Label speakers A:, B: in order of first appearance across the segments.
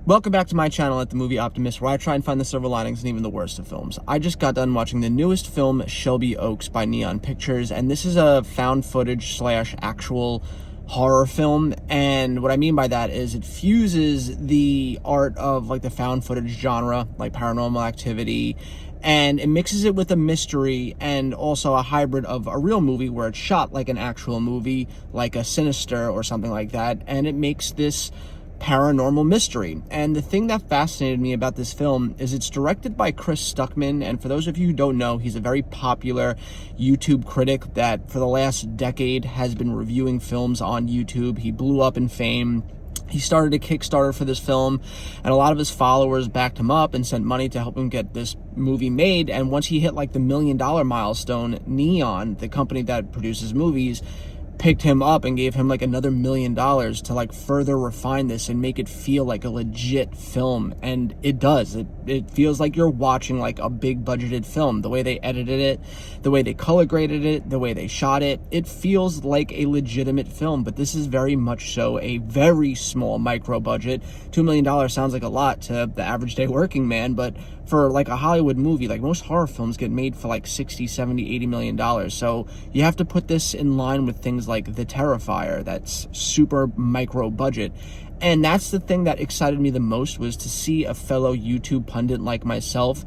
A: Welcome back to my channel at The Movie Optimist, where I try and find the silver linings in even the worst of films. I just got done watching the newest film, Shelby OAKS by Neon Pictures, and this is a found footage / actual horror film. And what I mean by that is it fuses the art of like the found footage genre, like Paranormal Activity, and it mixes it with a mystery and also a hybrid of a real movie where it's shot like an actual movie, like a Sinister or something like that, and it makes this paranormal mystery. And the thing that fascinated me about this film is it's directed by Chris Stuckman, and for those of you who don't know, he's a very popular YouTube critic that for the last decade has been reviewing films on YouTube. He blew up in fame. He started a Kickstarter for this film, and a lot of his followers backed him up and sent money to help him get this movie made. And once he hit like the $1 million milestone, Neon, the company that produces movies, picked him up and gave him like another $1 million to like further refine this and make it feel like a legit film. And it does. It feels like you're watching like a big budgeted film. The way they edited it, the way they color graded it, the way they shot it, it feels like a legitimate film. But this is very much so a very small micro budget. $2 million sounds like a lot to the average day working man, but for like a Hollywood movie, like most horror films get made for like 60, 70, 80 million dollars. So you have to put this in line with things like The Terrifier, that's super micro budget. And that's the thing that excited me the most, was to see a fellow YouTube pundit like myself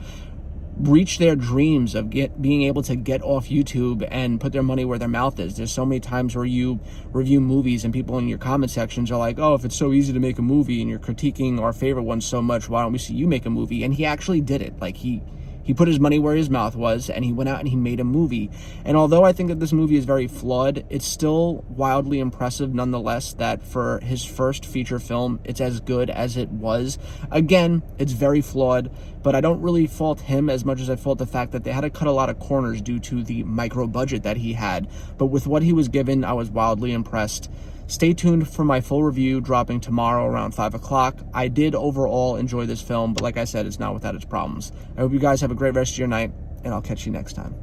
A: reach their dreams of being able to get off YouTube and put their money where their mouth is. There's so many times where you review movies and people in your comment sections are like, oh, if it's so easy to make a movie and you're critiquing our favorite one so much, why don't we see you make a movie? And he actually did it. Like he put his money where his mouth was, and he went out and he made a movie. And although I think that this movie is very flawed, it's still wildly impressive nonetheless that for his first feature film, it's as good as it was. Again, it's very flawed, but I don't really fault him as much as I fault the fact that they had to cut a lot of corners due to the micro budget that he had. But with what he was given, I was wildly impressed. Stay tuned for my full review dropping tomorrow around 5 o'clock. I did overall enjoy this film, but like I said, it's not without its problems. I hope you guys have a great rest of your night, and I'll catch you next time.